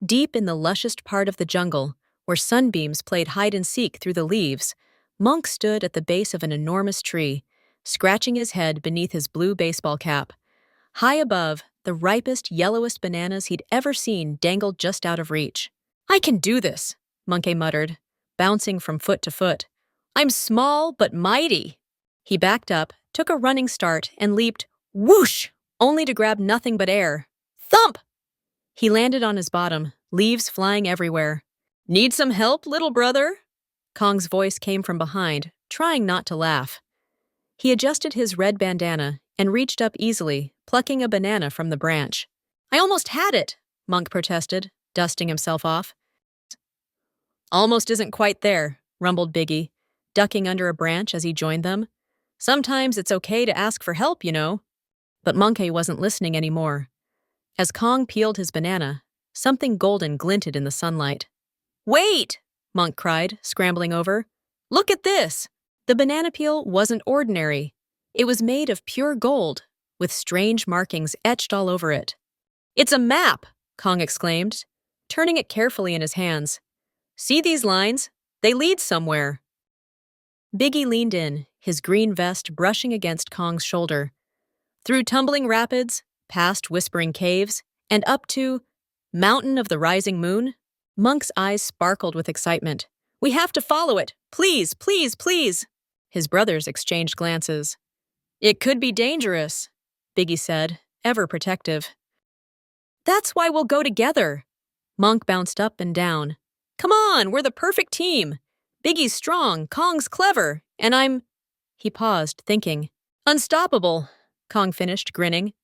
Deep in the lushest part of the jungle, where sunbeams played hide-and-seek through the leaves, Monk stood at the base of an enormous tree, scratching his head beneath his blue baseball cap. High above, the ripest, yellowest bananas he'd ever seen dangled just out of reach. "I can do this," Monke muttered, bouncing from foot to foot. "I'm small but mighty." He backed up, took a running start, and leaped, whoosh, only to grab nothing but air. Thump! He landed on his bottom, leaves flying everywhere. "Need some help, little brother?" Kong's voice came from behind, trying not to laugh. He adjusted his red bandana and reached up easily, plucking a banana from the branch. "I almost had it," Monk protested, dusting himself off. "Almost isn't quite there," rumbled Biggie, ducking under a branch as he joined them. "Sometimes it's okay to ask for help, you know." But Monke wasn't listening anymore. As Kong peeled his banana, something golden glinted in the sunlight. "Wait!" Monk cried, scrambling over. "Look at this!" The banana peel wasn't ordinary. It was made of pure gold, with strange markings etched all over it. "It's a map!" Kong exclaimed, turning it carefully in his hands. "See these lines? They lead somewhere." Biggie leaned in, his green vest brushing against Kong's shoulder. Through tumbling rapids, past whispering caves, and up to Mountain of the Rising Moon. Monk's eyes sparkled with excitement. "We have to follow it! Please, please, please!" His brothers exchanged glances. "It could be dangerous," Biggie said, ever protective. "That's why we'll go together." Monk bounced up and down. "Come on, we're the perfect team. Biggie's strong, Kong's clever, and I'm—" He paused, thinking. "Unstoppable," Kong finished, grinning.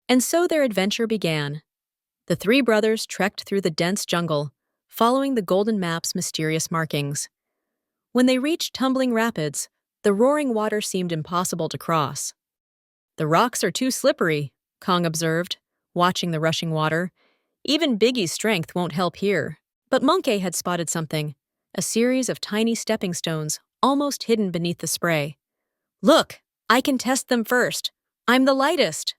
And so their adventure began. The three brothers trekked through the dense jungle, following the golden map's mysterious markings. When they reached tumbling rapids, the roaring water seemed impossible to cross. "The rocks are too slippery," Kong observed, watching the rushing water. "Even Biggie's strength won't help here." But Monke had spotted something, a series of tiny stepping stones almost hidden beneath the spray. "Look, I can test them first. I'm the lightest."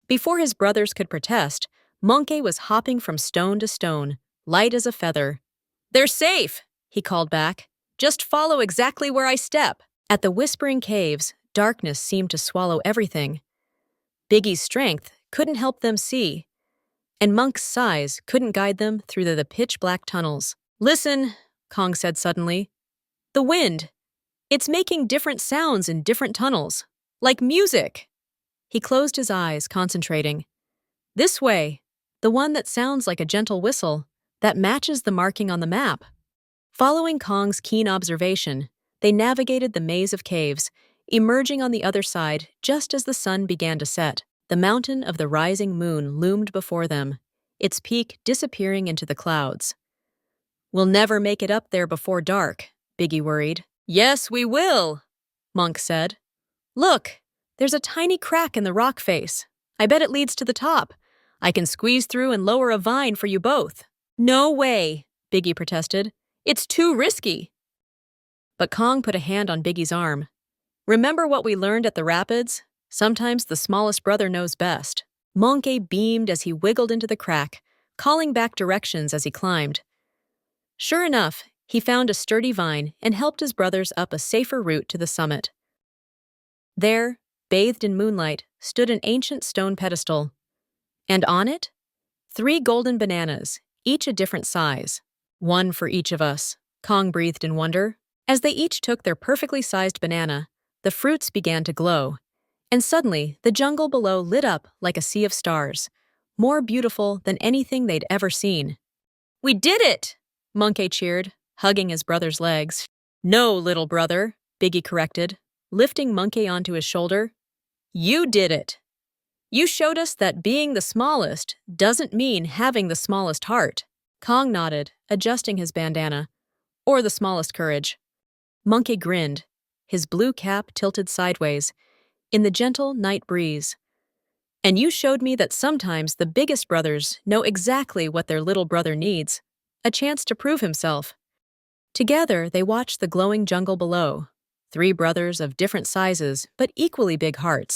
Before his brothers could protest, Monke was hopping from stone to stone, light as a feather. "They're safe," he called back. "Just follow exactly where I step." At the whispering caves, darkness seemed to swallow everything. Biggie's strength couldn't help them see, and Monk's size couldn't guide them through the pitch-black tunnels. "Listen," Kong said suddenly. "The wind. It's making different sounds in different tunnels. Like music." He closed his eyes, concentrating. "This way. The one that sounds like a gentle whistle, that matches the marking on the map." Following Kong's keen observation, they navigated the maze of caves, emerging on the other side just as the sun began to set. The Mountain of the Rising Moon loomed before them, its peak disappearing into the clouds. "We'll never make it up there before dark," Biggie worried. "Yes, we will," Monk said. "Look, there's a tiny crack in the rock face. I bet it leads to the top. I can squeeze through and lower a vine for you both." "No way," Biggie protested. "It's too risky." But Kong put a hand on Biggie's arm. "Remember what we learned at the rapids? Sometimes the smallest brother knows best." Monke beamed as he wiggled into the crack, calling back directions as he climbed. Sure enough, he found a sturdy vine and helped his brothers up a safer route to the summit. There, bathed in moonlight, stood an ancient stone pedestal. And on it, 3 golden bananas, each a different size. "One for each of us," Kong breathed in wonder. As they each took their perfectly sized banana, the fruits began to glow. And suddenly, the jungle below lit up like a sea of stars, more beautiful than anything they'd ever seen. "We did it!" Monke cheered, hugging his brother's legs. "No, little brother," Biggie corrected, lifting Monke onto his shoulder. "You did it. You showed us that being the smallest doesn't mean having the smallest heart." Kong nodded, adjusting his bandana. "Or the smallest courage." Monke grinned, his blue cap tilted sideways, in the gentle night breeze. "And you showed me that sometimes the biggest brothers know exactly what their little brother needs, a chance to prove himself." Together, they watched the glowing jungle below, 3 brothers of different sizes but equally big hearts.